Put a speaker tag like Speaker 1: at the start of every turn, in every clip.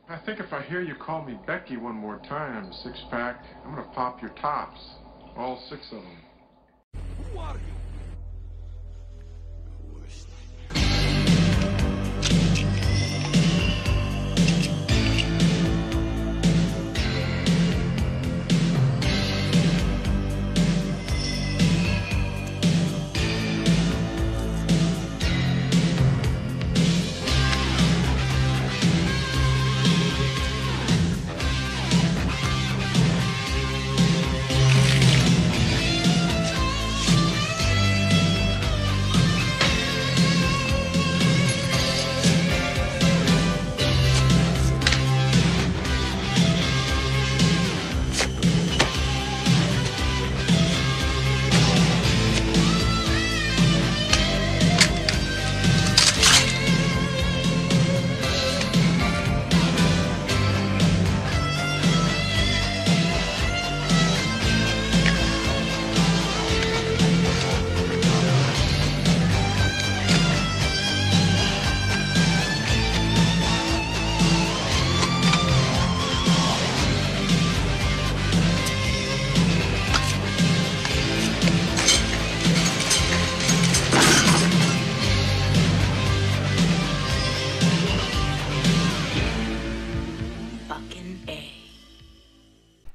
Speaker 1: I think if I hear you call me Becky one more time, six-pack, I'm gonna pop your tops. All six of them.
Speaker 2: Who are you?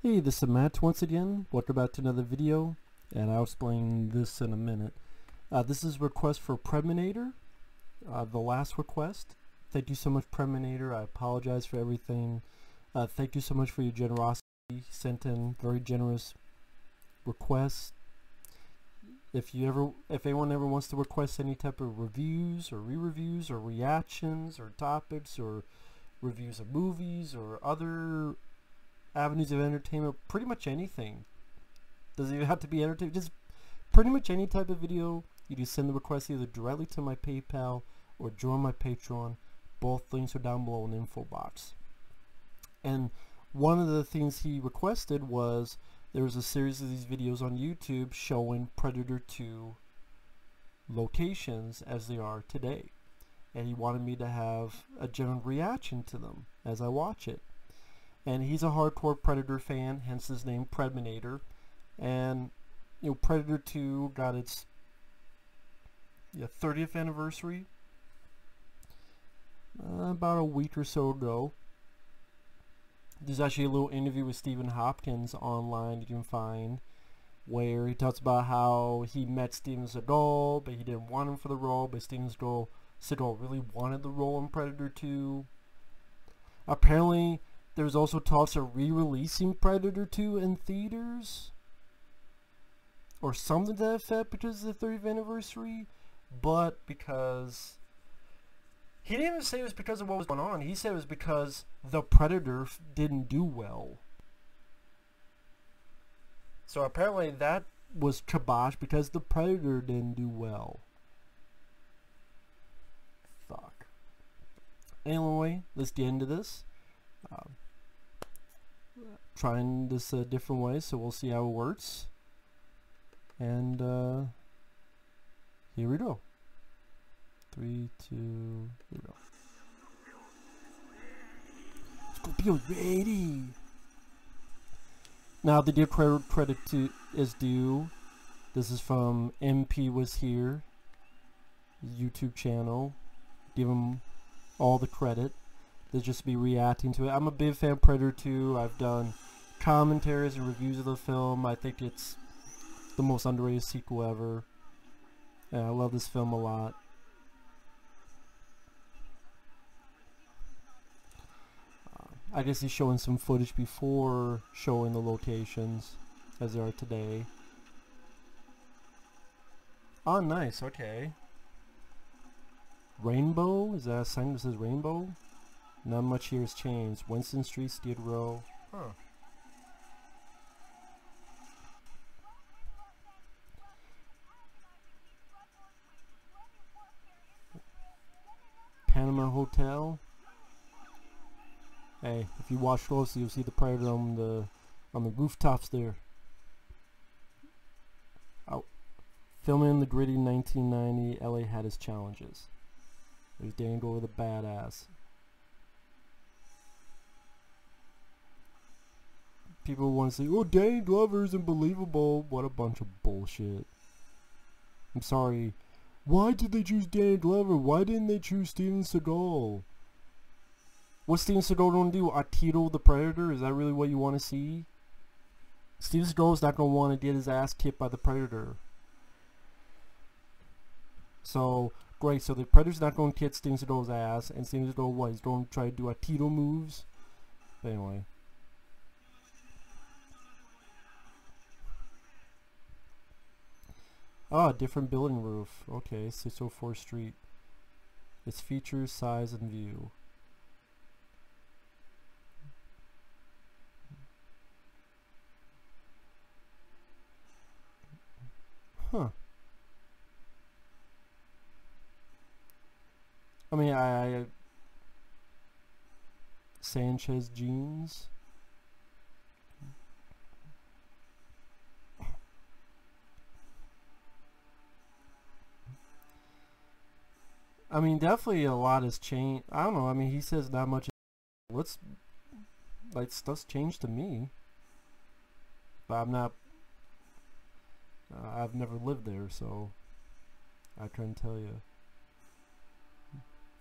Speaker 3: Hey, this is Matt once again. Welcome back to another video, and I'll explain this in a minute. This is a request for Preminator, the last request. Thank you so much, Preminator. I apologize for everything. Thank you so much for your generosity. Sent in very generous requests. If anyone ever wants to request any type of reviews or re-reviews or reactions or topics or reviews of movies or other avenues of entertainment, pretty much anything. Doesn't even have to be entertainment, just pretty much any type of video. You can send the request either directly to my PayPal or join my Patreon. Both links are down below in the info box. And one of the things he requested was there was a series of these videos on YouTube showing Predator 2 locations as they are today. And he wanted me to have a general reaction to them as I watch it. And he's a hardcore Predator fan, hence his name Preminator. And you know, Predator 2 got its 30th anniversary about a week or so ago. There's actually a little interview with Stephen Hopkins online you can find, where he talks about how he met Steven Seagal, but he didn't want him for the role, but Steven Seagal really wanted the role in Predator 2. Apparently, there's also talks of re-releasing Predator 2 in theaters, or something to that effect, because of the 30th anniversary. But because he didn't even say it was because of what was going on. He said it was because the Predator didn't do well. So apparently that was kibosh because the Predator didn't do well. Fuck. Anyway, let's get into this. Trying this a different way, so we'll see how it works. And here we go. 3, 2, here we go. Scorpio ready. Now the due credit to is due. This is from MP Was Here, his YouTube channel. Give him all the credit. They'll just be reacting to it. I'm a big fan of Predator 2. I've done commentaries and reviews of the film. I think it's the most underrated sequel ever. And I love this film a lot. I guess he's showing some footage before showing the locations as they are today. Oh, nice. Okay. Rainbow? Is that a sign that says Rainbow? Not much here has changed. Winston Street, Skid Row. Huh. Panama Hotel. Hey, if you watch closely, you'll see the Predator on the rooftops there. Oh, filming in the gritty 1990, LA had its challenges. There's Dangle with a badass. people want to say, oh, Danny Glover is unbelievable. What a bunch of bullshit. I'm sorry. Why did they choose Danny Glover? Why didn't they choose Steven Seagal? What's Steven Seagal going to do? Tito the Predator? Is that really what you want to see? Steven Seagal's not going to want to get his ass kicked by the Predator. So, great. So the Predator's not going to kick Steven Seagal's ass. And Steven Seagal, what? He's going to try to do Tito moves? But anyway. Ah, different building roof. Okay, 604 Street. Its features, size, and view. Huh. I mean, I Sanchez jeans. I mean, definitely a lot has changed. I don't know. I mean, he says not much. What's like stuff's changed to me, but I'm not. I've never lived there, so I couldn't tell you.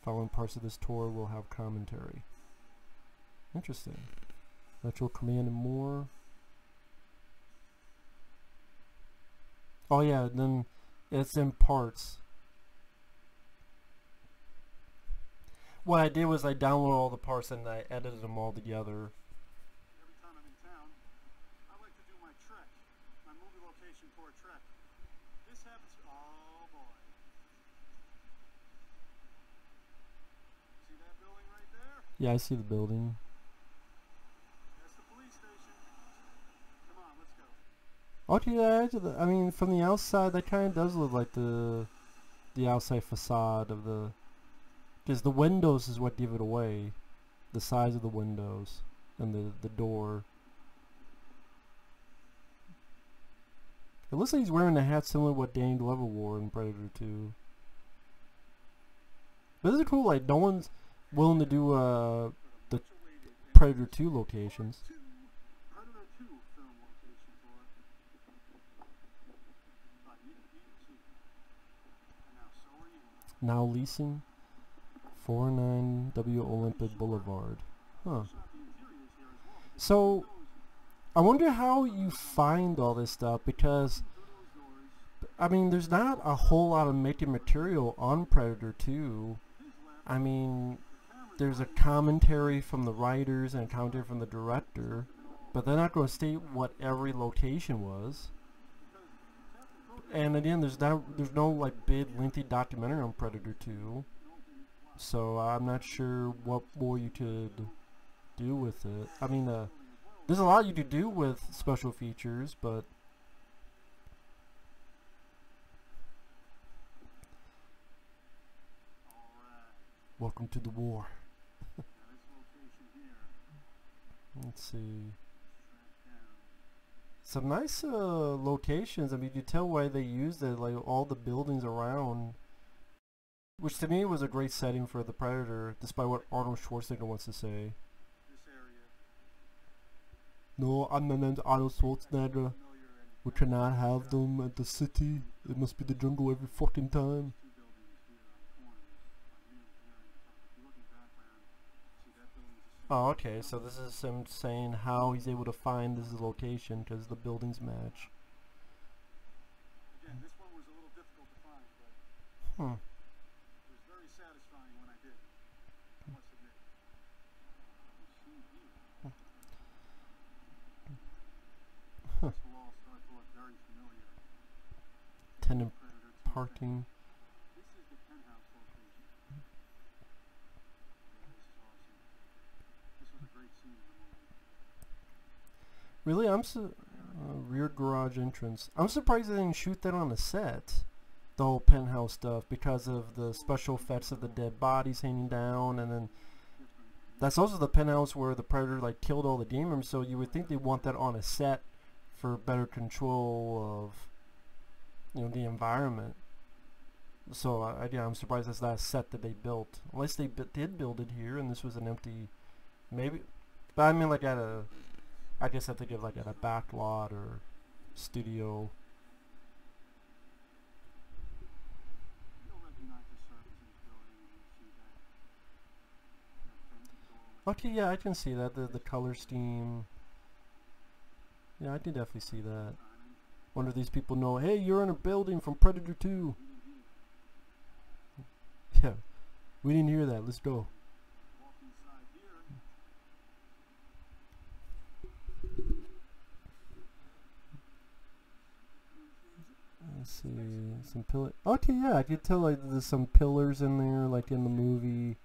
Speaker 3: Following parts of this tour will have commentary. Interesting. Electrical command and more. Oh yeah, then it's in parts. What I did was I downloaded all the parts and I edited them all together.
Speaker 2: Every time I'm in town, I like to do my trek, my movie location tour trek. This happens, oh boy. See that building right there?
Speaker 3: Yeah, I see the building.
Speaker 2: That's the police station. Come on, let's go.
Speaker 3: Okay, I mean, from the outside, that kind of does look like the outside facade of the. Because the windows is what give it away. The size of the windows and the door. It looks like he's wearing a hat similar to what Danny Glover wore in Predator 2. But this is cool, like no one's willing to do the Predator 2 locations.
Speaker 2: Predator 2 film location tour. Now, so are you.
Speaker 3: Now leasing 49 W Olympic Boulevard. Huh. So, I wonder how you find all this stuff, because I mean, there's not a whole lot of making material on Predator 2. I mean, there's a commentary from the writers and a commentary from the director, but they're not going to state what every location was. And again, there's no like big lengthy documentary on Predator 2, so I'm not sure what more you could do with it. I mean, there's a lot you could do with special features, but welcome to the war. Let's see. Some nice locations. I mean, you tell why they used it, like all the buildings around, which to me was a great setting for the Predator, despite what Arnold Schwarzenegger wants to say. No, I'm not named Arnold Schwarzenegger. We cannot have them at the city. It must be the jungle every fucking time. Oh, okay, so this is him saying how he's able to find this location because the buildings match.
Speaker 2: Again, this one was a little difficult to find, but
Speaker 3: Hmm.
Speaker 2: it was very satisfying when I did. I must admit.
Speaker 3: Huh.
Speaker 2: This will all start to look very familiar.
Speaker 3: Tenant
Speaker 2: Predator 2.
Speaker 3: parking.
Speaker 2: This is the penthouse location. Yeah, this is awesome. This was a great scene in the movie.
Speaker 3: Really, rear garage entrance. I'm surprised they didn't shoot that on the set. The whole penthouse stuff, because of the special effects of the dead bodies hanging down, and then that's also the penthouse where the Predator like killed all the demons. So you would think they want that on a set for better control of, you know, the environment. So yeah, I'm surprised that's not a set that they built, unless they did build it here and this was an empty, maybe. But I mean, like at a I guess I think of like at a back lot or studio.
Speaker 2: You'll recognize the surface of this building when you see that vent doorway.
Speaker 3: Okay, yeah, I can see that. The color scheme. Yeah, I can definitely see that. Wonder if these people know, hey, you're in a building from Predator 2. Yeah, we didn't hear that. Let's go.
Speaker 2: Walk inside here.
Speaker 3: Let's see, some pillar. Okay, yeah, I could tell like there's some pillars in there, like in the movie.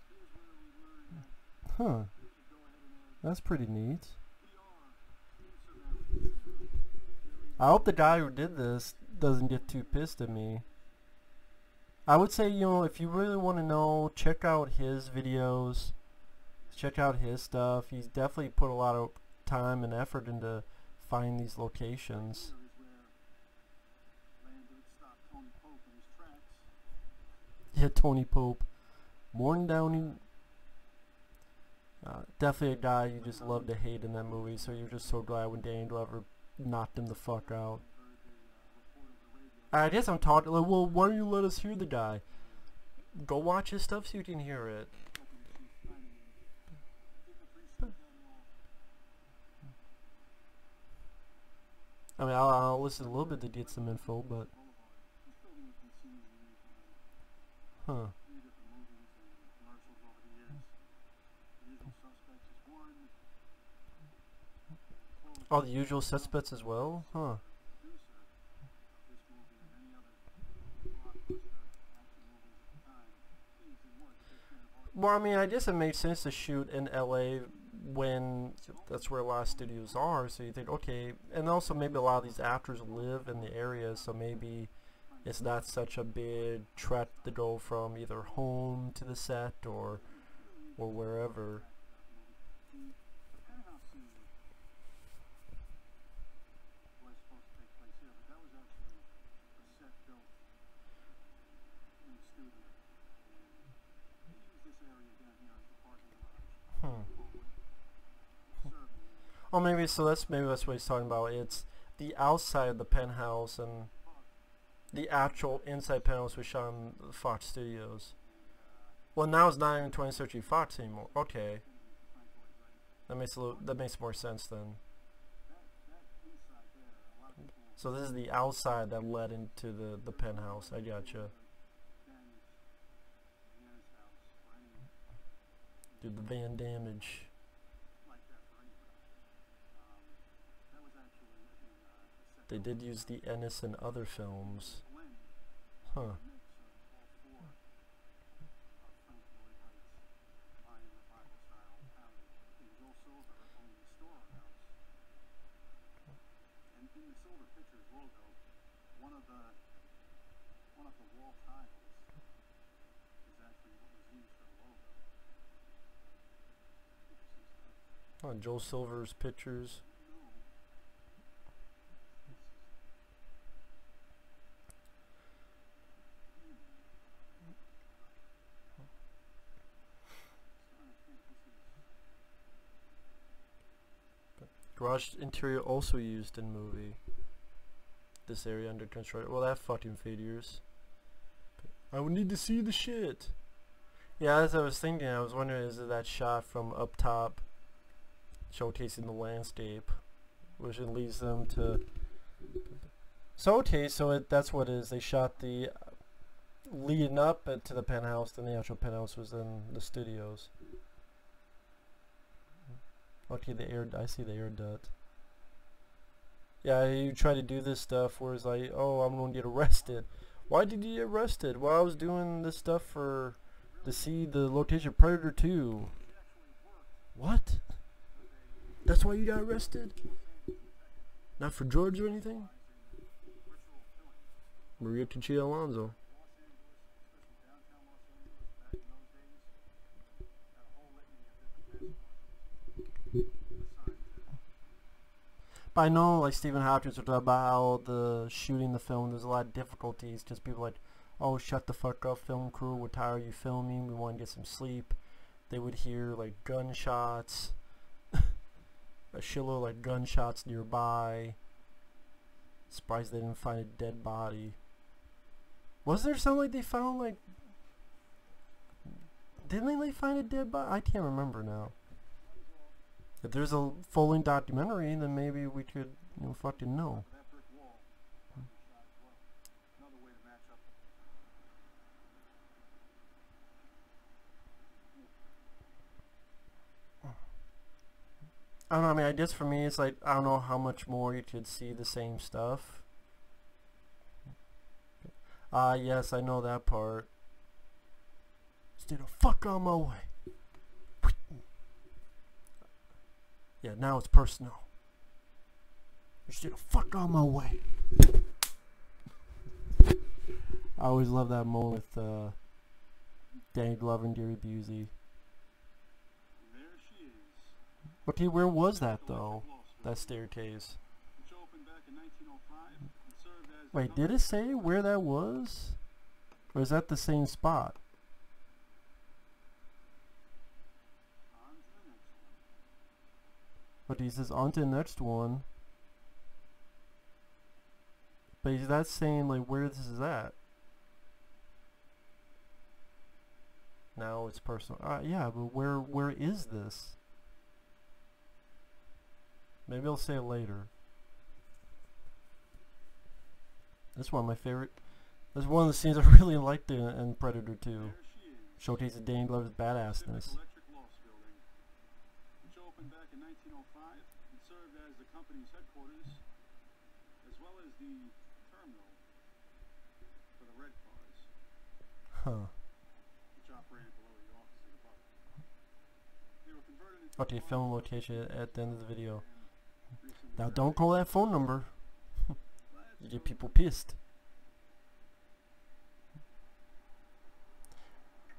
Speaker 2: Here's where we learn that
Speaker 3: Huh,
Speaker 2: we should go ahead and add
Speaker 3: that's pretty neat.
Speaker 2: PR in surveillance.
Speaker 3: I hope the guy who did this doesn't get too pissed at me. I would say, you know, if you really want to know, check out his videos. Check out his stuff. He's definitely put a lot of time and effort into finding these locations.
Speaker 2: Here is where Lambert stopped Tony Pope in his tracks.
Speaker 3: Yeah, Tony Pope. Morton Downey. Definitely a guy you just love to hate in that movie, so you're just so glad when Danny Glover knocked him the fuck out. I guess I'm talking, like, well, why don't you let us hear the guy? Go watch his stuff so you can hear it. I mean, I'll listen a little bit to get some info, but... Huh. Oh, the usual suspects as well? Huh. Well, I mean, I guess it makes sense to shoot in LA when that's where a lot of studios are, so you think, okay, and also maybe a lot of these actors live in the area, so maybe it's not such a big trek to go from either home to the set or wherever. Oh, maybe so. Maybe that's what he's talking about. It's the outside of the penthouse and the actual inside penthouse was shot in the Fox Studios. Well, now it's not even 20th Century Fox anymore. Okay, that makes more sense then. So this is the outside that led into the penthouse. I gotcha. Dude, the van damage. They did use the Ennis in other films. Huh. Oh, Joel Silver's pictures. Garage interior also used in movie. This area under construction. Well, that fucking figures. I would need to see the shit. Yeah, as I was thinking, I was wondering, is it that shot from up top showcasing the landscape, which it leads them to. So okay, so that's what it is. They shot the leading up to the penthouse, then the actual penthouse was in the studios. Okay, I see the air duct. Yeah, you try to do this stuff where it's like, oh, I'm gonna get arrested. Why did you get arrested? Well, I was doing this stuff to see the location Predator 2. What? That's why you got arrested? Not for drugs or anything? Maria Conchita Alonso. But I know, like, Stephen Hopkins was talking about how the shooting the film, there's a lot of difficulties because people are like, oh, shut the fuck up, film crew, we're tired of you filming, we want to get some sleep. They would hear like gunshots. a shitload of like gunshots nearby. Surprised they didn't find a dead body. Was there something like they found like? Didn't they find a dead body? I can't remember now. If there's a full-length documentary, then maybe we could, you know, fucking know.
Speaker 2: That brick wall. Shot as well. Another way to match up.
Speaker 3: I don't know, I mean, I guess for me, it's like, I don't know how much more you could see the same stuff. Yes, I know that part. Stay the fuck on my way. Yeah, now it's personal. You stay the fuck on my way. I always love that moment with Danny Glover and Gary Busey.
Speaker 2: There she is.
Speaker 3: Okay, where was that though? That staircase.
Speaker 2: Which opened back in 1905 and served as
Speaker 3: Wait, did it say where that was? Or is that the same spot?
Speaker 2: on to the next one.
Speaker 3: But he says on to the next one. But is that saying like where this is at? Now it's personal. Yeah, but where is this? Maybe I'll say it later. That's one of my favorite. That's one of the scenes I really liked in Predator 2.
Speaker 2: There she is.
Speaker 3: Showcasing Danny Glover's badassness.
Speaker 2: Electric Loss Building, which opened back in 1905 and served as the company's headquarters, as well as the terminal for the red cars,
Speaker 3: Huh.
Speaker 2: which operated below the offices above. They were converted into
Speaker 3: Okay, film location at the end of the video.
Speaker 2: and recently
Speaker 3: Now don't call that phone number. You
Speaker 2: Let's
Speaker 3: get
Speaker 2: go.
Speaker 3: people pissed.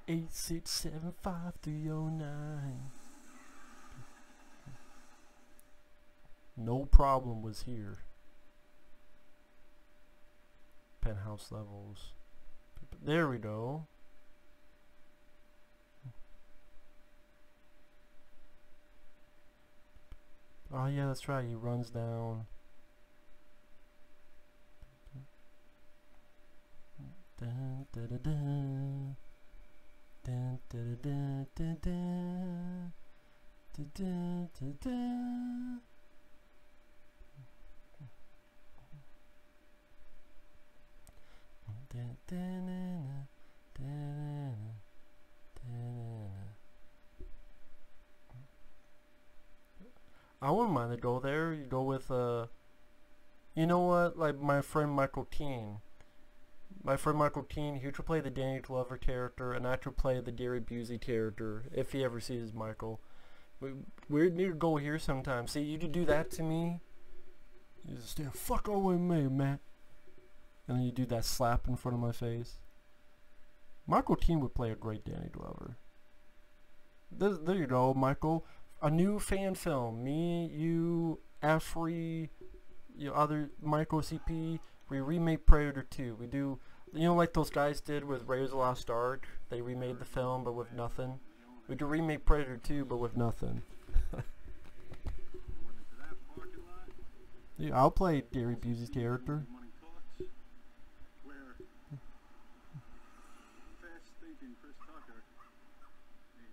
Speaker 3: 8675309. No problem was here. Penthouse levels. There we go. Oh yeah, that's right. He runs down. Dun, dun, dun, dun. Dun, dun, dun, dun, dun. Dun, dun, dun, dun. Dun, dun, dun, dun, dun. I wouldn't mind to go there. You go with you know what, like my friend Michael Keane. My friend Michael Keane, he could play the Danny Glover character, and I could play the Gary Busey character if he ever sees Michael. We need to go here sometime. See, you could do that to me. You just stay the fuck away from me, Matt. And then you do that slap in front of my face. Michael Keane would play a great Danny Glover. There you go, Michael. A new fan film. Me, you, Afri, you other Michael CP. We remake Predator 2. We do, you know, like those guys did with Raiders of the Lost Ark. They remade the film, but with nothing. We do remake Predator 2, but with nothing.
Speaker 2: Went into that parking lot.
Speaker 3: Yeah, I'll play Gary Busey's character.
Speaker 2: Money Talks, where fast-thinking Chris Tucker made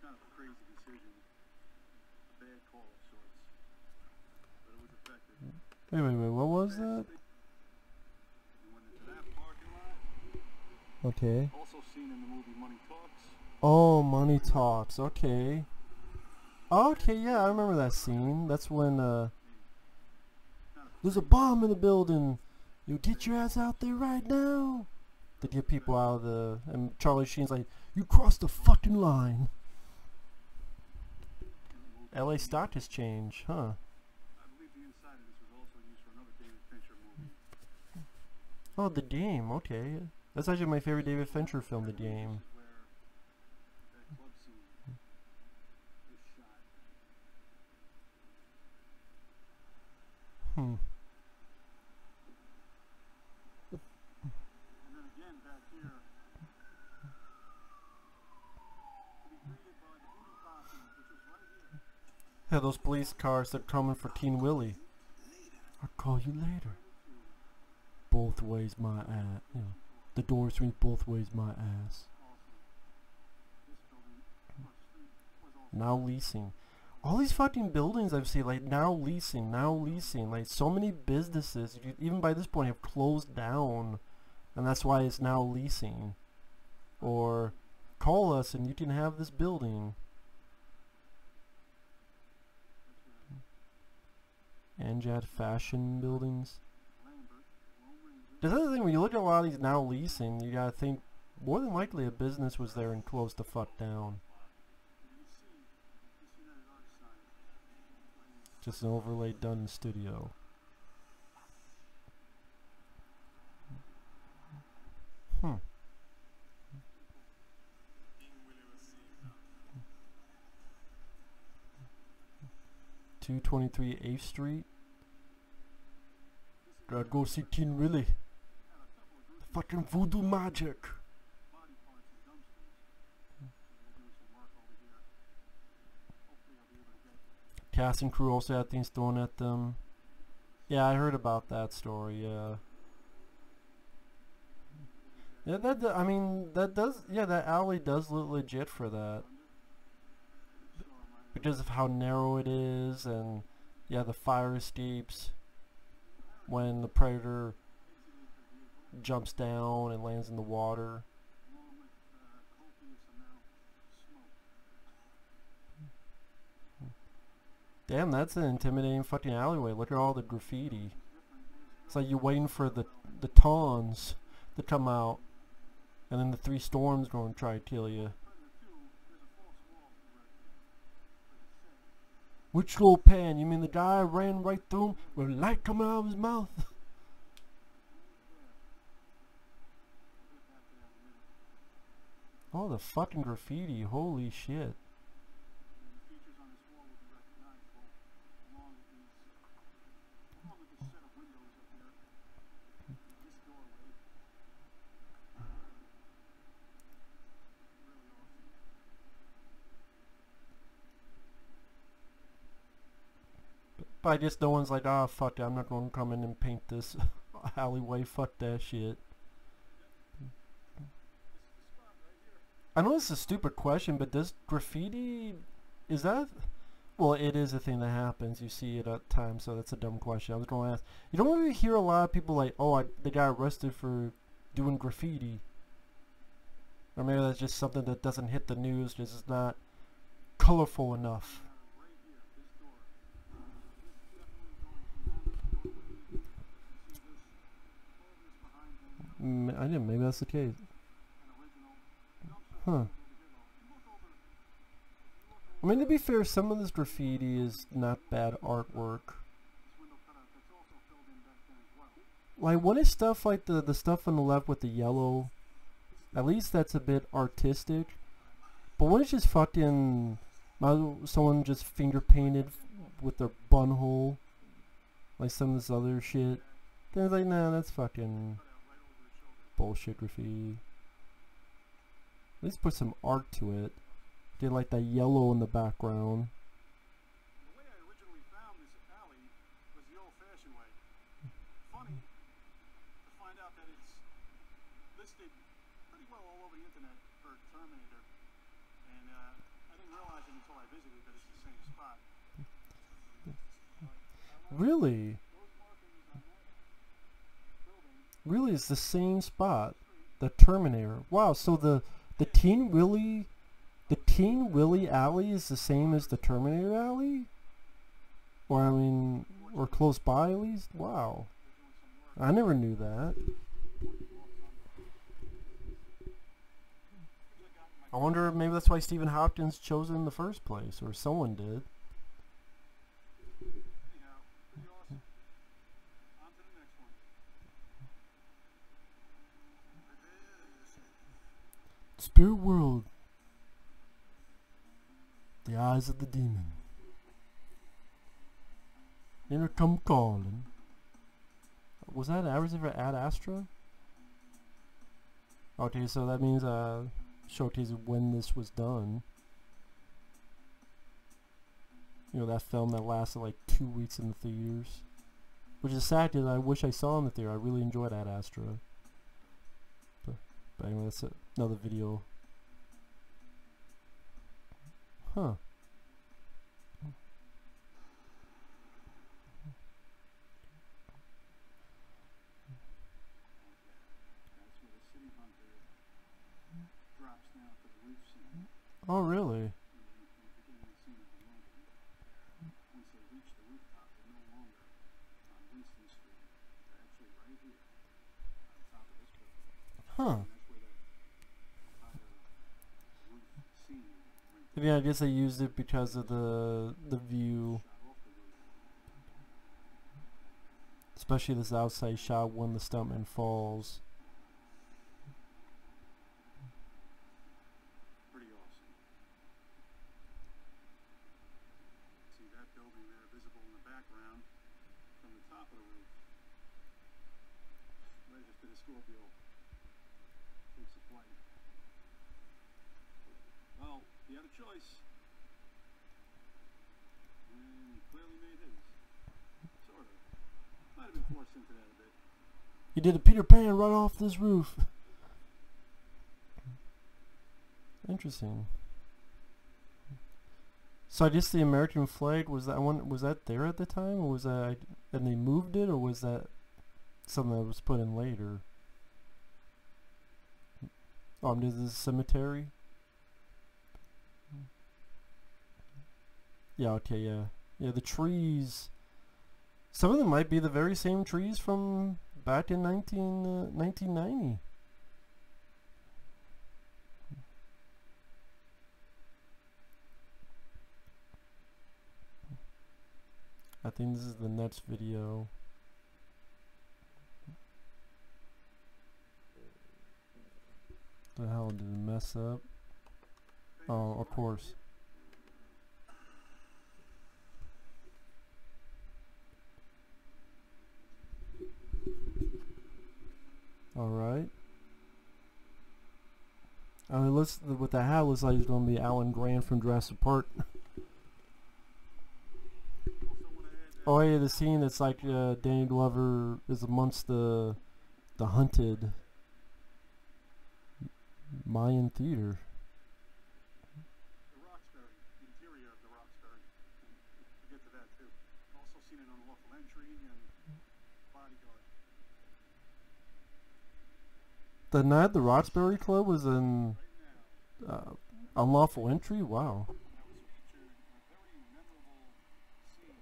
Speaker 2: kind of a crazy decision, a bad call of sorts, but it was effective.
Speaker 3: Wait, what was that?
Speaker 2: We went into that parking lot,
Speaker 3: Okay.
Speaker 2: also seen in the movie Money Talks.
Speaker 3: Oh, Money Talks. Okay. Okay, yeah, I remember that scene. That's when there's a bomb in the building. You get your ass out there right now. To get people out of the, and Charlie Sheen's like, you crossed the fucking line. LA stock has changed, huh?
Speaker 2: I believe the inside of this was also used for another David Fincher movie.
Speaker 3: Oh, The Game. Okay, that's actually my favorite David Fincher film, The Game.
Speaker 2: Where that club scene is shot.
Speaker 3: Hmm.
Speaker 2: And then again back here, to be greeted by the booty posse, which is right here.
Speaker 3: Yeah, those police cars that are coming for Teen Willie. I'll call you later. Both ways my ass. You know, the door swings both ways my ass. Now leasing. All these fucking buildings I've seen, like now leasing. Like so many businesses, even by this point, have closed down. And that's why it's now leasing. Or call us and you can have this building. Anjad fashion buildings. The other thing, when you look at a lot of these now leasing, you gotta think more than likely a business was there and closed the fuck down. Just an overlay done in studio. Hmm. 223 8th Street. Gotta go see Teen Willie. Fucking voodoo magic. Cast and crew also had things thrown at them. Yeah, I heard about that story. Yeah. Yeah, I mean, that does. Yeah, that alley does look legit for that. Because of how narrow it is, and yeah, the fire escapes when the predator jumps down and lands in the water. Damn, that's an intimidating fucking alleyway. Look at all the graffiti. It's like you're waiting for the tawns to come out, and then the three storms gonna try to kill you. Which slow pan? You mean the guy ran right through him with light coming out of his mouth? All the fucking graffiti, holy shit. I guess no one's like, ah, fuck it, I'm not going to come in and paint this alleyway, fuck that shit. I know this is a stupid question, but does graffiti, is that, well, it is a thing that happens, you see it at times, so that's a dumb question. I was going to ask, you don't really hear a lot of people like, oh, they got arrested for doing graffiti. Or maybe that's just something that doesn't hit the news because it's not colorful enough. I didn't. Maybe that's the case. Huh. I mean, to be fair, some of this graffiti is not bad artwork. Like, when it's stuff like the stuff on the left with the yellow, at least that's a bit artistic. But when it's just fucking someone just finger painted with their bun hole, like some of this other shit, then it's like, nah, that's fucking bullshit graffiti. At least put some art to it. Did like that yellow in the background.
Speaker 2: The way I originally found this alley was the old-fashioned way. Funny to find out that it's listed pretty well all over the internet for Terminator, and I didn't realize it until I visited that it's the same spot.
Speaker 3: Really? Really, it's the same spot. The Terminator. Wow, so the Teen Willie alley is the same as the Terminator alley? Or I mean, or close by at least? Wow. I never knew that. I wonder if maybe that's why Stephen Hopkins chose it in the first place, or someone did. Spirit world. The eyes of the demon. Here come calling. Was that Ad Astra? Okay, so that means showcase when this was done. You know, that film that lasted like 2 weeks in the theaters. Which is sad because I wish I saw in the theater. I really enjoyed Ad Astra. But anyway, that's another video. Huh.
Speaker 2: That's where the city bunker drops down to the roof scene.
Speaker 3: Oh, really?
Speaker 2: Once they reach the rooftop, they're no longer on Winston Street. They're actually right here, on top of this building.
Speaker 3: Huh.
Speaker 2: And that's where the entire roof scene went down.
Speaker 3: Yeah, I guess they used it because of the view.
Speaker 2: Shot off the roof.
Speaker 3: Especially this outside shot when the stuntman falls.
Speaker 2: Pretty awesome. See that building there visible in the background from the top of the roof. Right after the Scorpio takes a flight. Well, he had a choice. And he clearly made his. Sort of. Might have been forced into that a bit.
Speaker 3: He did a Peter Pan right off this roof. Interesting. So I guess the American flag was that there at the time, or was that and they moved it, or was that something that was put in later? This is a cemetery. Yeah. Okay. Yeah. Yeah. The trees. Some of them might be the very same trees from back in 1990. I think this is the next video. The hell did it mess up? Oh, of course. Alright. I mean, with the hat, looks like it's going to be Alan Grant from Jurassic Park. Oh yeah, the scene that's like Danny Glover is amongst the haunted Mayan theater.
Speaker 2: The Roxbury, the interior of the Roxbury. We'll get to that too. Also seen it on Lawful Entry and Bodyguard.
Speaker 3: The night the Roxbury Club was in
Speaker 2: Right now,
Speaker 3: Unlawful Entry? Wow.
Speaker 2: that was featured in a very memorable scene.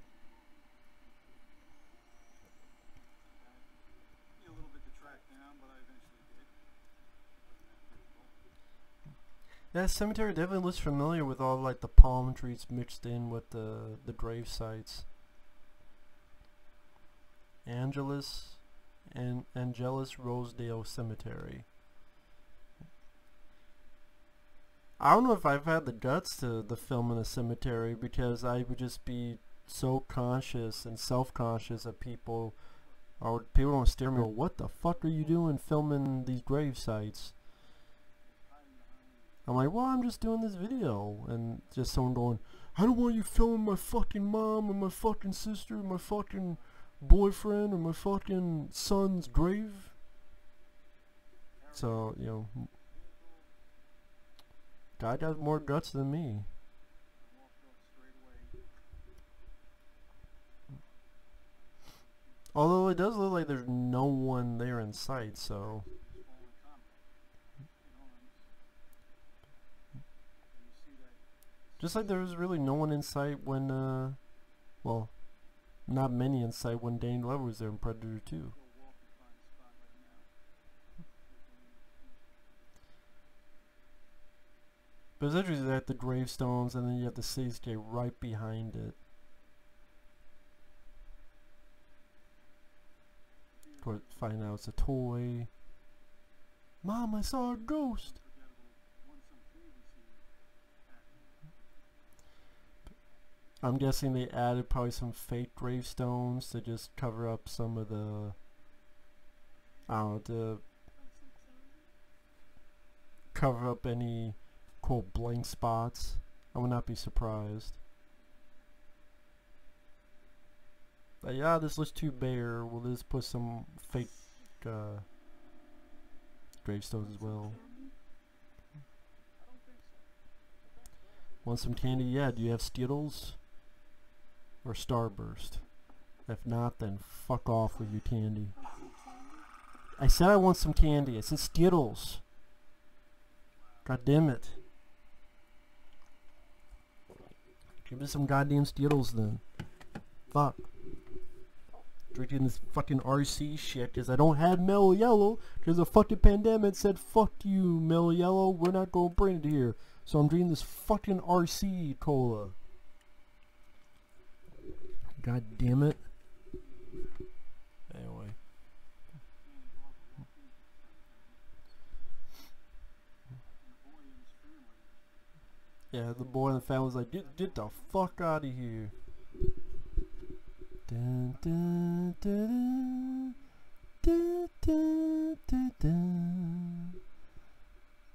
Speaker 2: Took me a little bit to track down, but I eventually did. Wasn't that difficult.
Speaker 3: That cemetery definitely looks familiar with all like the palm trees mixed in with the grave sites. Angelus Rosedale Cemetery. I don't know if I've had the guts to film in a cemetery, because I would just be so conscious and self-conscious of people, or people don't stare at me, what the fuck are you doing filming these grave sites? I'm like, well, I'm just doing this video, and just someone going, I don't want you filming my fucking mom or my fucking sister or my fucking boyfriend or my fucking son's grave. So, you know, guy has more guts than me.
Speaker 2: Walked off straight away.
Speaker 3: Although it does look like there's no one there in sight, so
Speaker 2: Fallen combat. You know, and you see that.
Speaker 3: just like there was really no one in sight when, well, not many in sight when Danny Glover was there in Predator 2.
Speaker 2: Go walk and find a spot right now.
Speaker 3: But it's interesting that the gravestones and then you have the cityscape right behind it. Of course, find out it's a toy. Mom, I saw a ghost! I'm guessing they added probably some fake gravestones to just cover up some of the, I don't know, to cover up any quote blank spots. I would not be surprised. Like, yeah, this looks too bare. We'll just put some fake gravestones as well. Want some candy? Yeah, do you have Skittles? Or Starburst? If not, then fuck off with your candy. I said I want some candy. I said Skittles. God damn it. Give me some goddamn Skittles then. Fuck. Drinking this fucking RC shit because I don't have Mellow Yellow because the fucking pandemic said fuck you Mellow Yellow, we're not gonna bring it here. So I'm drinking this fucking RC cola. God damn it. Anyway. Yeah, the boy in the family was like, get the fuck out of here. Dun, dun, dun, dun, dun, dun, dun.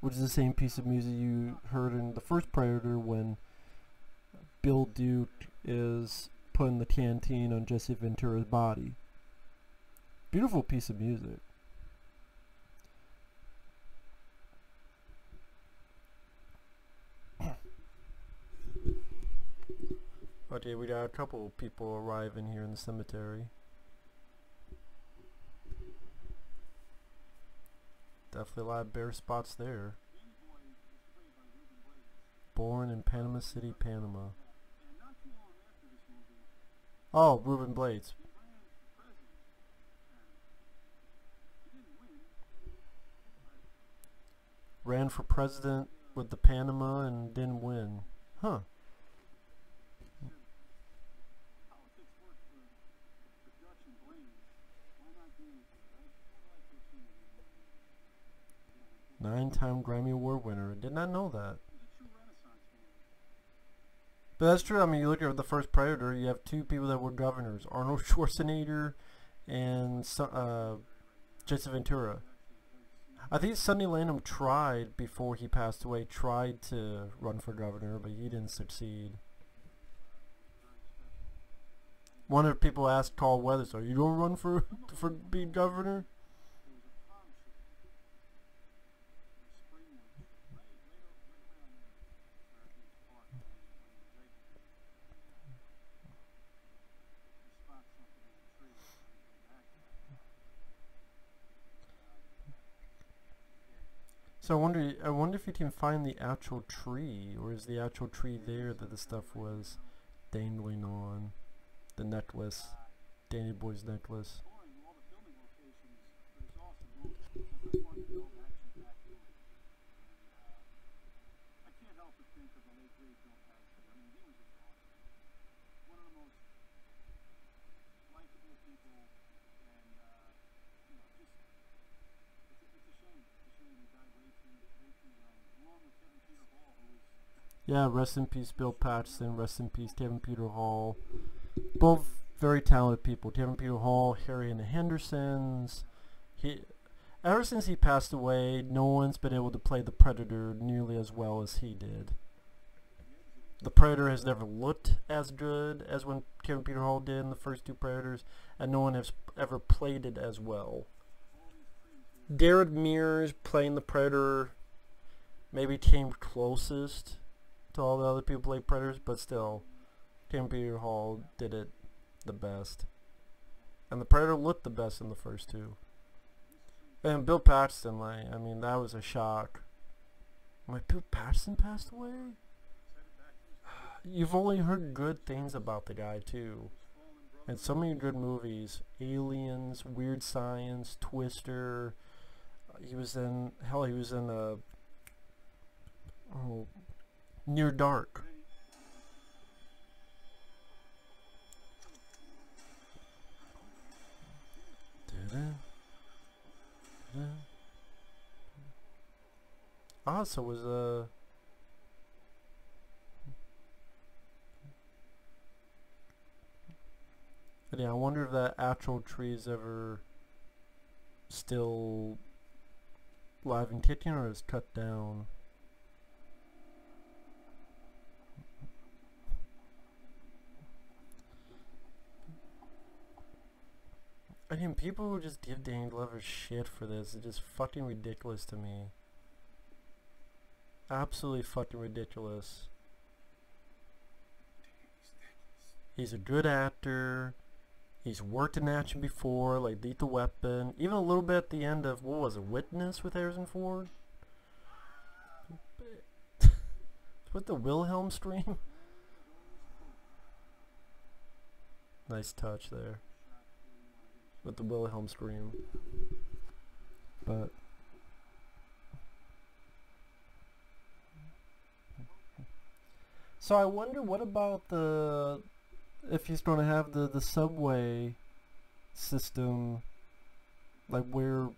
Speaker 3: Which is the same piece of music you heard in the first Predator when Bill Duke is putting the canteen on Jesse Ventura's body. Beautiful piece of music. Okay, we got a couple of people arriving here in the cemetery. Definitely a lot of bare spots there. Born in Panama City, Panama. Oh, Ruben Blades. Ran for president with the Panama and didn't win. Huh. Nine-time Grammy Award winner. Did not know that. But that's true. I mean, you look at the first Predator, you have two people that were governors. Arnold Schwarzenegger and Jesse Ventura. I think Sonny Landham tried, before he passed away, tried to run for governor, but he didn't succeed. One of the people asked Carl Weathers, are you going to run for being governor? So I wonder if you can find the actual tree, or is the actual tree there that the stuff was dangling on? The necklace, Danny Boy's necklace. Yeah, rest in peace Bill Paxton, rest in peace Kevin Peter Hall. Both very talented people. Kevin Peter Hall, Harry and the Hendersons. Ever since he passed away, no one's been able to play the Predator nearly as well as he did. The Predator has never looked as good as when Kevin Peter Hall did in the first two Predators, and no one has ever played it as well. Derek Mears playing the Predator maybe came closest to all the other people who played Predators, but still, Kevin Peter Hall did it the best. And the Predator looked the best in the first two. And Bill Paxton, like, I mean, that was a shock. Like, Bill Paxton passed away? You've only heard good things about the guy, too. And so many good movies. Aliens, Weird Science, Twister. He was in, hell, he was in Near Dark. Ah, so it was but yeah, I wonder if that actual tree is ever still live and kicking, or is cut down. Again, people who just give Danny Glover shit for this is just fucking ridiculous to me. Absolutely fucking ridiculous. He's a good actor. He's worked in action before, like Lethal Weapon. Even a little bit at the end of, what was it, Witness with Harrison Ford? With the Wilhelm scream? Nice touch there. With the Wilhelm scream. But so I wonder what about the, if he's going to have the subway system, like where,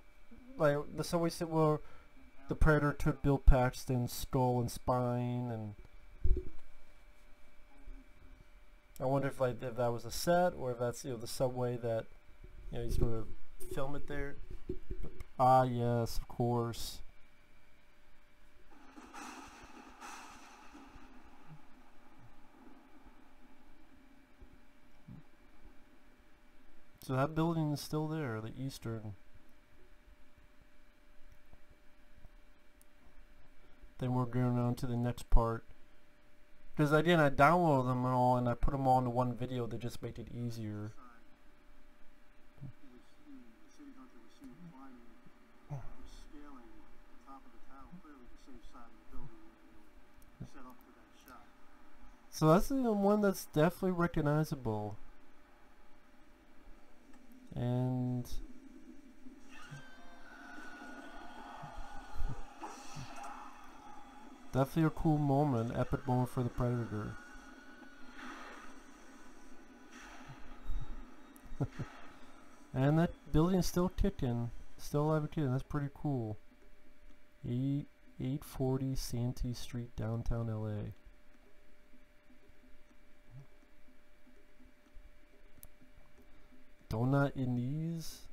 Speaker 3: like the subway system where the Predator took Bill Paxton's skull and spine, and I wonder if like if that was a set or if that's, you know, the subway that, you know, he's going to film it there. Ah yes, of course. So that building is still there, the Eastern. Then we're going on to the next part. Because again, I download them all and I put them all into one video to just make it easier. So that's the one that's definitely recognizable. And definitely a cool moment, epic moment for the Predator. And that building's still ticking, still alive and kicking. That's pretty cool. 840 Santee Street, downtown LA. Donut in these,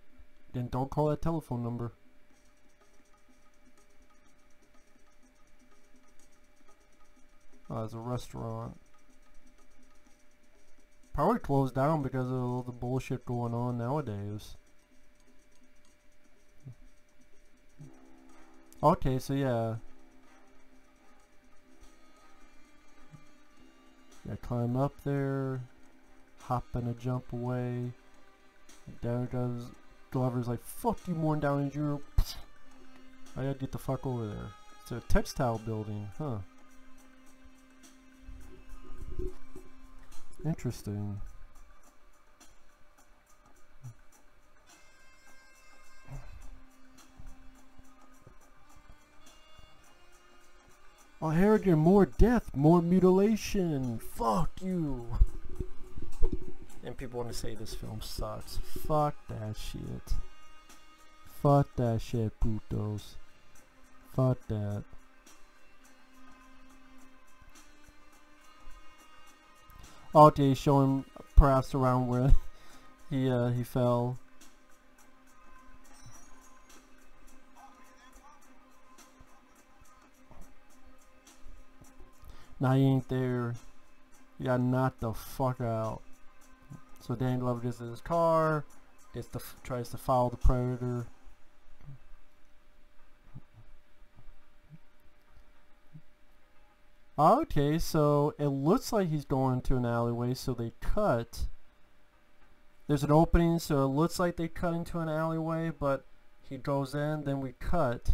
Speaker 3: then don't call that telephone number. Oh, it's a restaurant. Probably closed down because of all the bullshit going on nowadays. Okay, so yeah. Yeah, climb up there, hop and a jump away. There goes Glover's like, fuck you, more down in Europe. I gotta get the fuck over there. It's a textile building, huh? Interesting. Oh, Harrigan, more death, more mutilation. Fuck you. And people want to say this film sucks. Fuck that shit. Fuck that shit, putos. Fuck that. Okay, show him perhaps around where he fell. Now he ain't there. You got knocked the fuck out. So Danny Glover gets in his car, tries to follow the Predator. Okay, so it looks like he's going to an alleyway, so they cut. There's an opening, so it looks like they cut into an alleyway, but he goes in, then we cut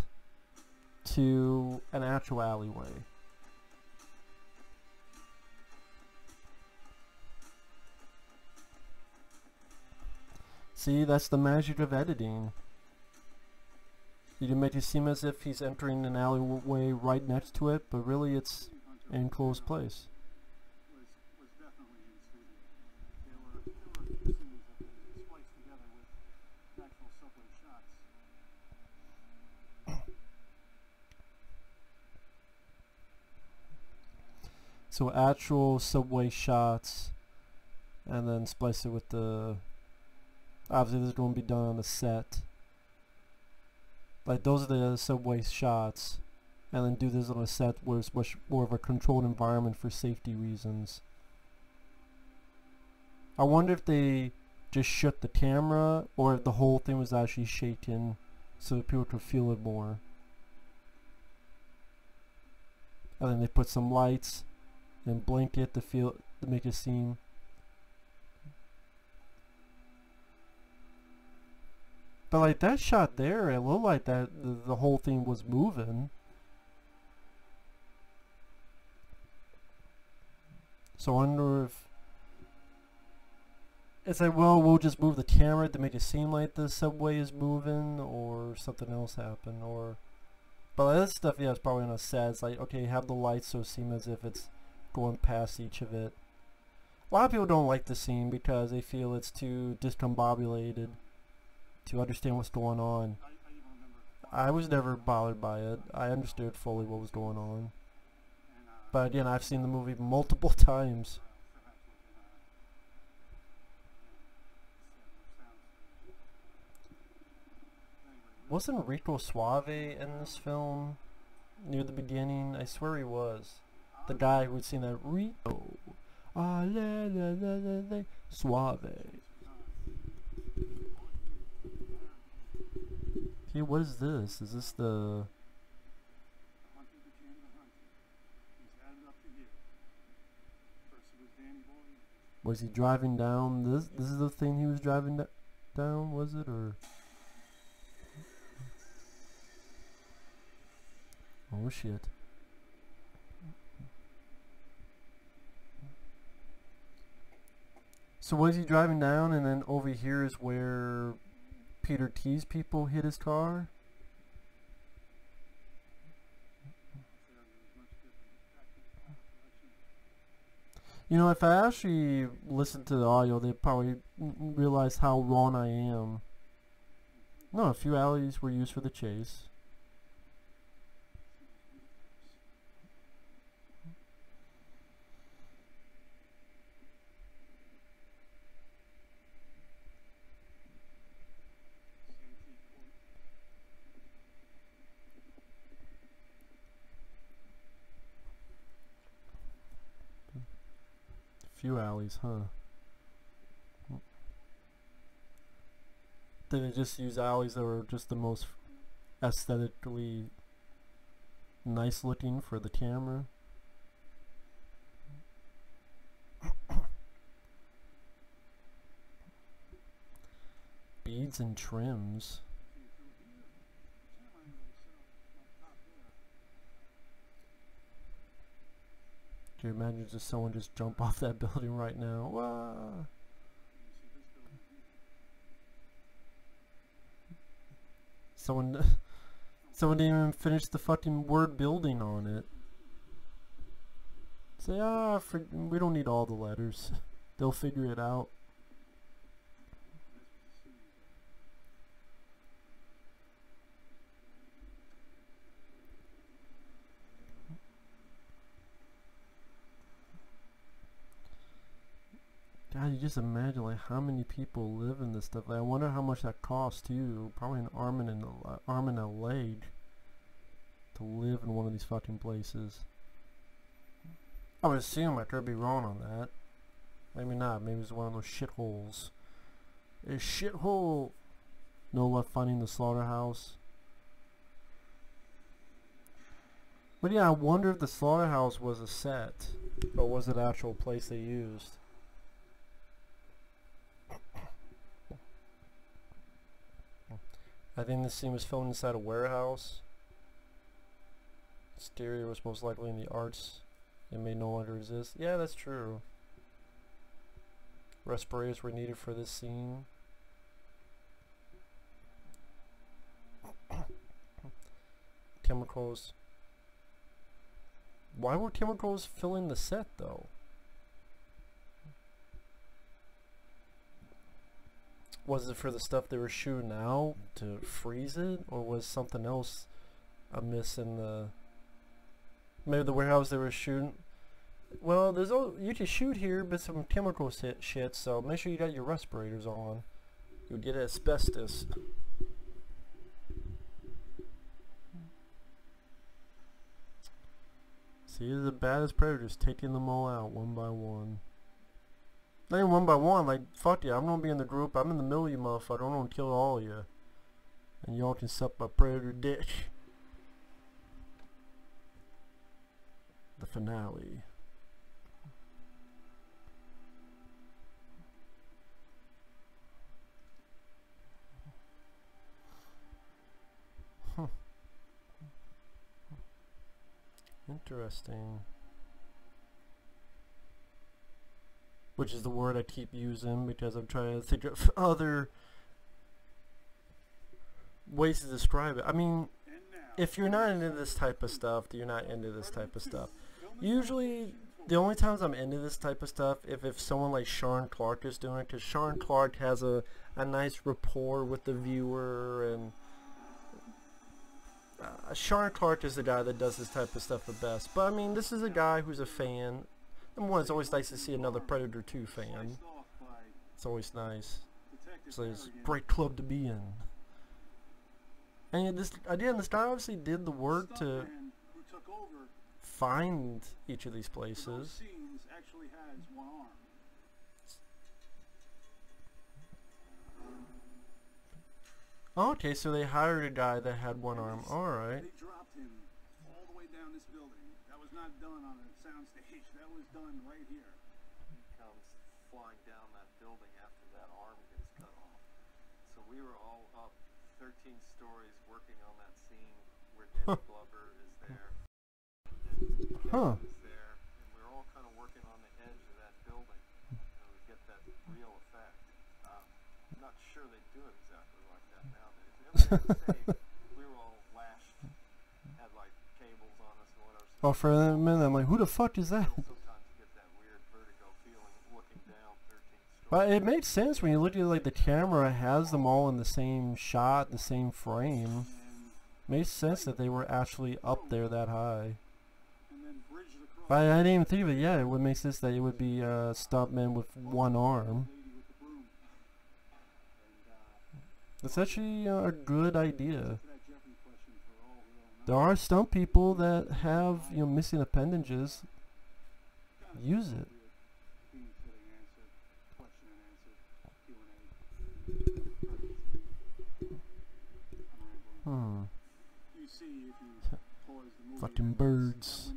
Speaker 3: to an actual alleyway. See, that's the magic of editing. You can make it seem as if he's entering an alleyway right next to it, but really it's an enclosed place.
Speaker 2: Was definitely in studio. There were scenes that they spliced together with actual subway shots.
Speaker 3: So actual subway shots, and then splice it with the. Obviously, this is going to be done on the set. Like, those are the subway shots. And then do this on a set where it's much more of a controlled environment for safety reasons. I wonder if they just shook the camera, or if the whole thing was actually shaken so that people could feel it more. And then they put some lights and blanket to make it seem. But like that shot there, it looked like that the whole thing was moving. So I wonder if it's like, well, we'll just move the camera to make it seem like the subway is moving, or something else happened, or. But like, this stuff, yeah, it's probably on a set. It's like, okay, have the lights so it seems as if it's going past each of it. A lot of people don't like the scene because they feel it's too discombobulated to understand what's going on. I was never bothered by it. I understood fully what was going on. But again, I've seen the movie multiple times. Wasn't Rico Suave in this film near the beginning? I swear he was. The guy who had seen that Rico. Ah, la, la, la, la, la, Suave. See, what is this? Is this the... Was he driving down this? This is the thing he was driving down, was it, or? Oh shit. So was he driving down, and then over here is where Peter T's people hit his car? You know, if I actually listened to the audio, they'd probably realize how wrong I am. No, a few alleys were used for the chase. Few alleys, huh? Did they just use alleys that were just the most aesthetically nice looking for the camera? Beads and trims. Can you imagine just someone just jump off that building right now? Wah! Someone didn't even finish the fucking word building on it. Say, we don't need all the letters. They'll figure it out. God, you just imagine like how many people live in this stuff. Like, I wonder how much that costs too. Probably an arm and a leg to live in one of these fucking places. I would assume. I could be wrong on that. Maybe not. Maybe it's one of those shitholes. A shithole. No left finding the slaughterhouse. But yeah, I wonder if the slaughterhouse was a set, or was it an actual place they used. I think this scene was filmed inside a warehouse. Exterior was most likely in the arts. It may no longer exist. Yeah, that's true. Respirators were needed for this scene. Chemicals. Why were chemicals filling the set though? Was it for the stuff they were shooting out to freeze it, or was something else amiss in the... Maybe the warehouse they were shooting... Well, there's you can shoot here, but some chemical shit, so make sure you got your respirators on. You'll get asbestos. See, the baddest predators, taking them all out one by one. Not even one by one, like, fuck yeah, I'm gonna be in the group, I'm in the middle of you motherfucker, I'm gonna kill all of you. And y'all can suck my predator dick. The finale. Interesting. Which is the word I keep using because I'm trying to think of other ways to describe it. I mean, if you're not into this type of stuff, you're not into this type of stuff. Usually, the only times I'm into this type of stuff, if someone like Sean Clark is doing it, because Sean Clark has a nice rapport with the viewer, and Sean Clark is the guy that does this type of stuff the best. But I mean, this is a guy who's a fan. Number one, it's always nice to see another Predator 2 fan. It's always nice. So it's a great club to be in. And this, again, this guy obviously did the work to find each of these places. Okay, so they hired a guy that had one arm. Alright.
Speaker 2: They dropped him all the way down this building. That was not done on a soundstage. That was done right here.
Speaker 4: He comes flying down that building after that arm gets cut off. So we were all up 13 stories working on that scene where Danny Glover is there. And Kevin is there. And we were all kind of working on the edge of that building to get that real effect. I'm not sure they do it exactly like that nowadays. We were all lashed, had like cables on us and whatever.
Speaker 3: Oh, for a minute, I'm like, who the fuck is that?
Speaker 4: Sometimes you get that weird vertigo feeling looking down 13 stories.
Speaker 3: But it makes sense when you look at, like, the camera has them all in the same shot, the same frame. Makes sense that they were actually up there that high. But I didn't even think of it. Yeah, it would make sense that it would be a stuntman with one arm. That's actually a good idea. There are stunt people that have, you know, missing appendages. Use it. Fucking birds.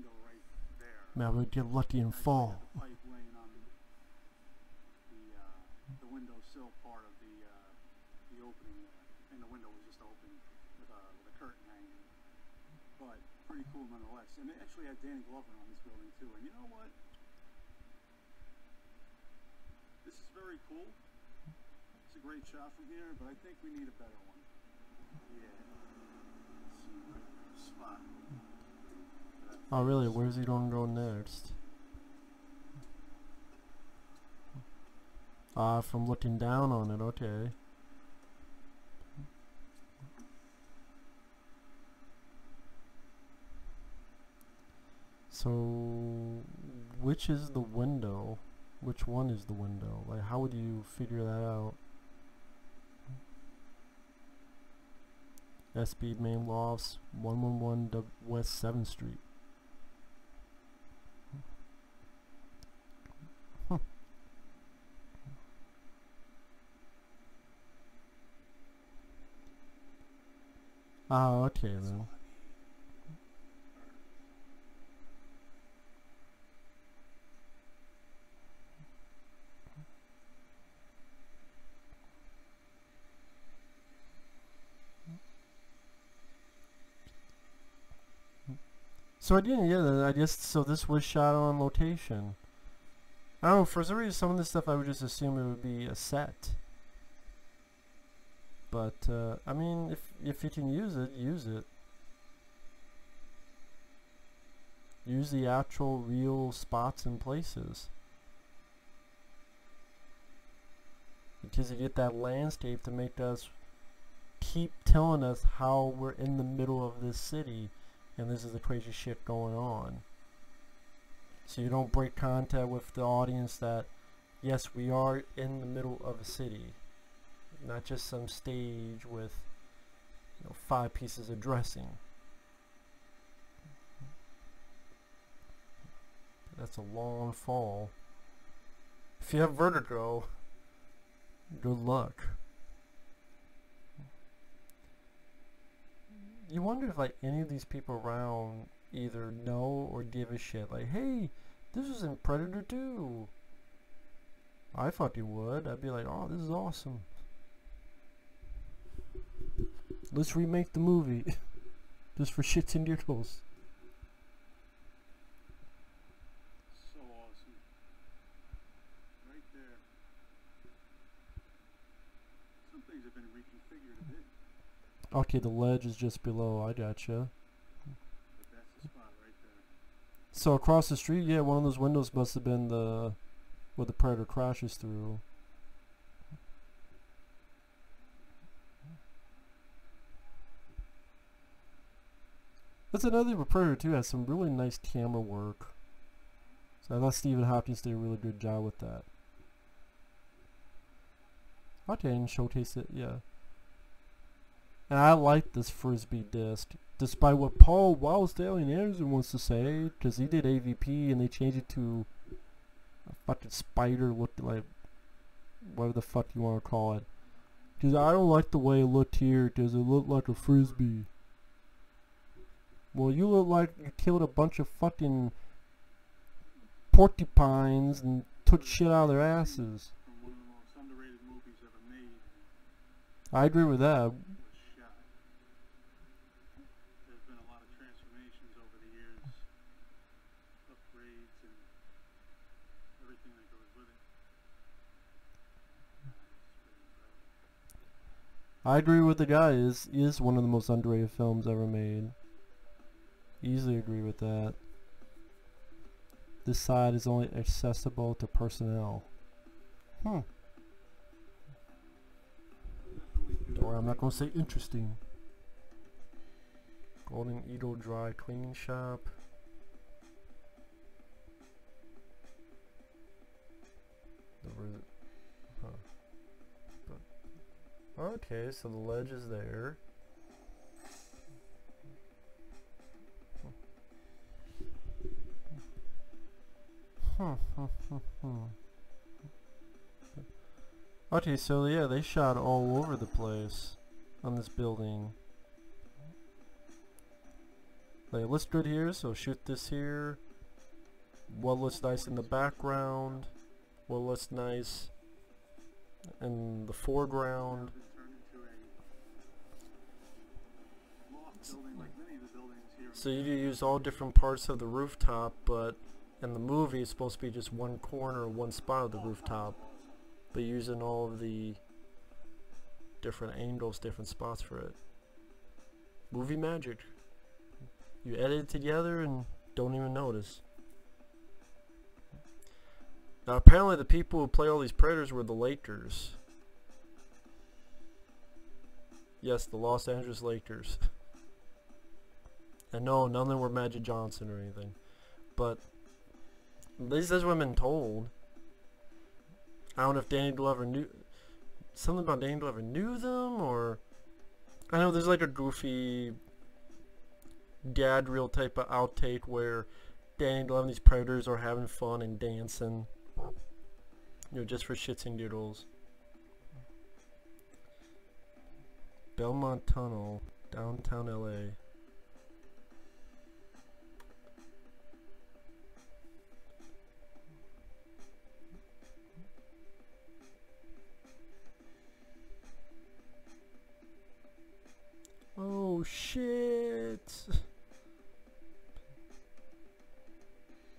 Speaker 3: Now we get lucky and fall.
Speaker 2: The windowsill part of the opening there, and the window was just open with a curtain hanging. But pretty cool nonetheless. And they actually had Danny Glover on this building too. And you know what? This is very cool. It's a great shot from here, but I think we need a better one. Yeah. Spot.
Speaker 3: Oh really? Where's he gonna go next? From looking down on it, okay. So, which is the window? Which one is the window? Like, how would you figure that out? SB Main Lofts, 111 West 7th Street. Oh, okay then. So again, yeah, I guess, so this was shot on location. I don't know, for some reason, some of this stuff I would just assume it would be a set. But, I mean, if you can use it, use it. Use the actual real spots and places. Because you get that landscape to make us keep telling us how we're in the middle of this city and this is the crazy shit going on. So you don't break contact with the audience that, yes, we are in the middle of a city. Not just some stage with, you know, 5 pieces of dressing. That's a long fall. If you have vertigo, good luck. You wonder if like any of these people around either know or give a shit. Like, hey, this was in Predator 2. I thought you would. I'd be like, oh, this is awesome. Let's remake the movie. Just for shits and giggles.
Speaker 2: So awesome. Right there. Some things have been reconfigured a bit,
Speaker 3: Okay, the ledge is just below. I gotcha.
Speaker 2: but that's the spot right there.
Speaker 3: So across the street, yeah, one of those windows must have been the where the Predator crashes through. That's another thing with Predator 2 has some really nice camera work. So I thought Stephen Hopkins did a really good job with that. Okay, and showcase it, yeah. And I like this Frisbee disc, despite what Paul Wildstalion Anderson wants to say, because he did AVP and they changed it to a fucking spider looking like whatever the fuck you want to call it. Because I don't like the way it looked here, because it looked like a Frisbee. Well, you look like you killed a bunch of fucking porcupines and took shit out of their asses.
Speaker 2: From one of the most underrated movies ever made,
Speaker 3: I agree with that.
Speaker 2: was shot. There's been a lot of transformations over the years, upgrades, and everything that goes with it. It's pretty incredible.
Speaker 3: I agree with the guy. It is one of the most underrated films ever made. Easily agree with that. This side is only accessible to personnel. Don't worry, I'm not going to say interesting. Golden Eagle Dry Cleaning Shop. Okay, so the ledge is there. Okay, so yeah, they shot all over the place on this building. Like, it looks good here, so shoot this here. What looks nice in the background? What looks nice in the foreground?
Speaker 2: It's turned into a loft building like many of the buildings here.
Speaker 3: So you use all different parts of the rooftop, but in the movie it's supposed to be just one corner, one spot of the rooftop. But using all of the different angles, different spots for it. Movie magic. You edit it together and don't even notice. Now apparently the people who play all these Predators were the Lakers. Yes, the Los Angeles Lakers. And no, none of them were Magic Johnson or anything. But at least that's what I've been told. I don't know if Danny Glover knew something about Danny Glover knew them, or I know there's like a goofy dad reel type of outtake where Danny Glover and these Predators are having fun and dancing, you know, just for shits and giggles. Belmont Tunnel, downtown LA. Oh shit!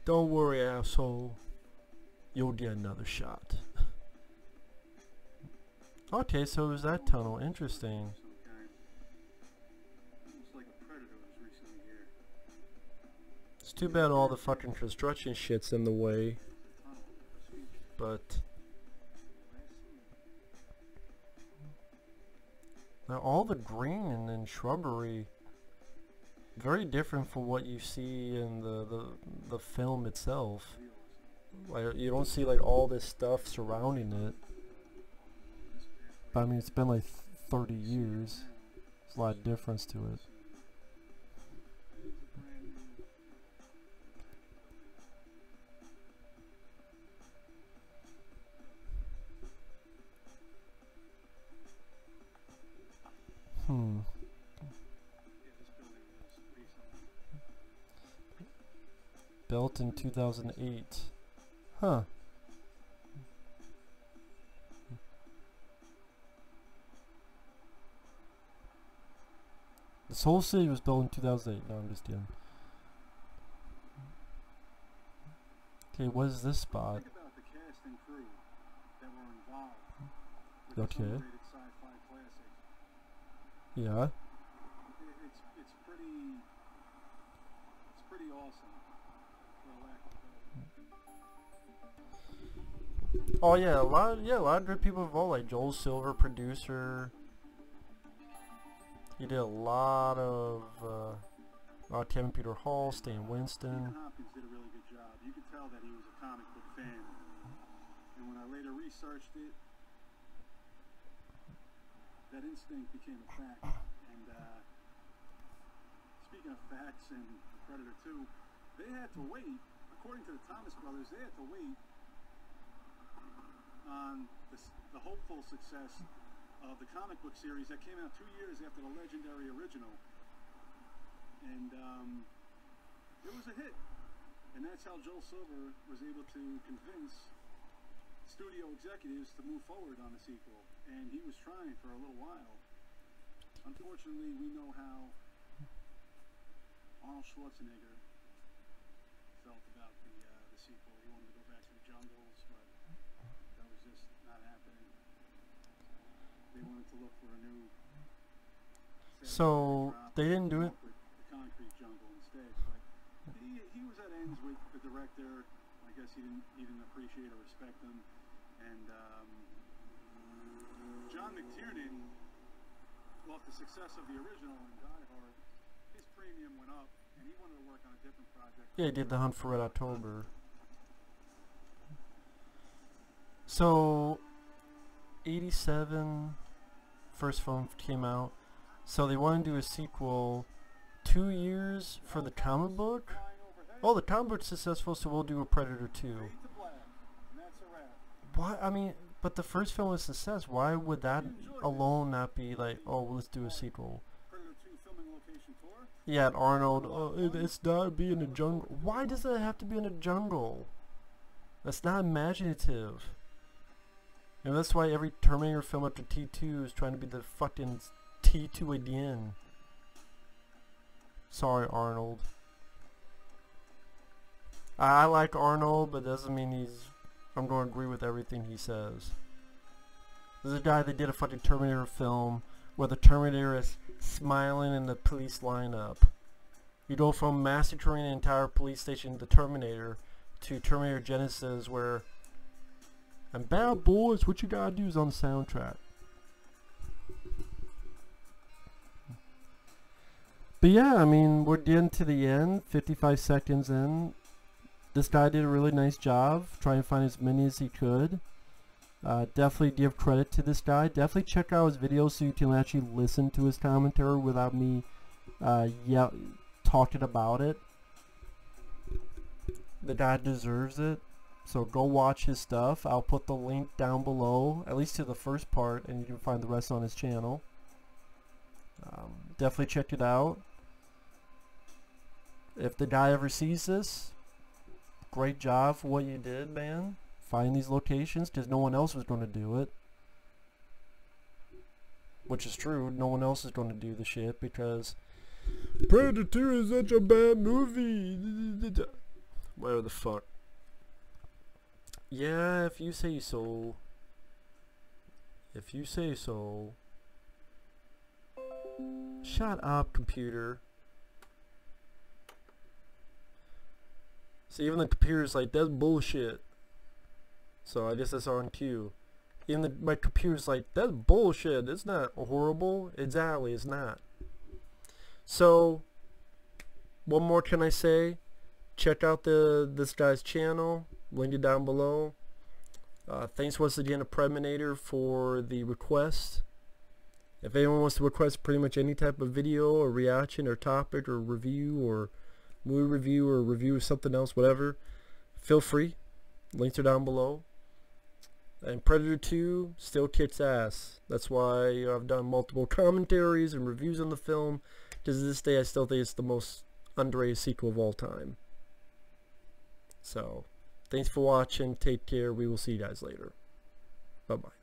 Speaker 3: Don't worry, asshole. You'll get another shot. Okay, so it was that tunnel. Interesting.
Speaker 2: Some kind. Looks like a predator was recently here.
Speaker 3: It's too bad all the fucking construction shit's in the way,
Speaker 2: Tunnel was featured.
Speaker 3: but
Speaker 2: Last seen.
Speaker 3: now all the green and shrubbery, very different from what you see in the film itself. Like, you don't see like all this stuff surrounding it. But I mean, it's been like 30 years. There's a lot of difference to it. built in 2008. Huh. This whole city was built in 2008. No, I'm just kidding. Okay, what is this spot?
Speaker 2: Think about the cast and crew that were involved with this
Speaker 3: Okay.
Speaker 2: underrated sci-fi classic.
Speaker 3: Yeah.
Speaker 2: It's pretty awesome, for a lack of a better.
Speaker 3: Oh yeah, a lot of good people involved, like Joel Silver, producer. He did a lot of Kevin Peter Hall, Stan Winston.
Speaker 2: Stephen Hopkins did a really good job. You could tell that he was a comic book fan. And when I later researched it, that instinct became a fact. And speaking of facts and The Predator 2, they had to wait, according to the Thomas brothers, they had to wait on the hopeful success of the comic book series that came out 2 years after the legendary original. And it was a hit. And that's how Joel Silver was able to convince studio executives to move forward on the sequel. And he was trying for a little while. Unfortunately, we know how Arnold Schwarzenegger felt about the sequel. He wanted to go back to the jungles, but that was just not happening. They wanted to look for a new
Speaker 3: So they didn't do it.
Speaker 2: with the concrete jungle instead, but he was at ends with the director. I guess he didn't appreciate or respect him. And John McTiernan, off the success of the original and Die Hard, his premium went up, and he wanted to work on a different project.
Speaker 3: Yeah, he did The Hunt for Red October. So 87, first film came out. So they want to do a sequel 2 years for the comic book. Oh, the comic book's successful, so we'll do a Predator 2.
Speaker 2: Fade to black, and that's a wrap.
Speaker 3: Why? I mean, but the first film was a success. Why would that alone not be like, oh, let's do a sequel?
Speaker 2: Predator 2 filming location tour.
Speaker 3: Yeah, Arnold. Oh, it's not be in the jungle. Why does it have to be in a jungle? That's not imaginative. And that's why every Terminator film after T2 is trying to be the fucking T2 again. Sorry, Arnold. I like Arnold, but doesn't mean I'm going to agree with everything he says. There's a guy that did a fucking Terminator film where the Terminator is smiling in the police lineup. You go from massacring an entire police station, the Terminator, to Terminator Genesis, where and bad boys, what you gotta do is on the soundtrack. But yeah, I mean, we're getting to the end, 55 seconds in. This guy did a really nice job trying to find as many as he could. Definitely give credit to this guy. Definitely check out his videos so you can actually listen to his commentary without me talking about it. The guy deserves it. So go watch his stuff. I'll put the link down below, at least to the first part, and you can find the rest on his channel. Definitely check it out. If the guy ever sees this, great job for what you did, man. Find these locations, because no one else was going to do it. Which is true, no one else is going to do the shit, because Predator 2 is such a bad movie. Whatever the fuck. Yeah, if you say so. If you say so. Shut up, computer. See, even the computer's like, that's bullshit. So I guess that's on cue. Even my computer's like, that's bullshit. It's not horrible. Exactly, it's not. So, what more can I say? Check out this guy's channel. Link it down below. Thanks once again to Preminator for the request. If anyone wants to request pretty much any type of video or reaction or topic or review or movie review or review of something else, whatever, feel free. Links are down below. And Predator 2 still kicks ass. That's why I've done multiple commentaries and reviews on the film, because to this day I still think it's the most underrated sequel of all time. So thanks for watching. Take care. We will see you guys later. Bye-bye.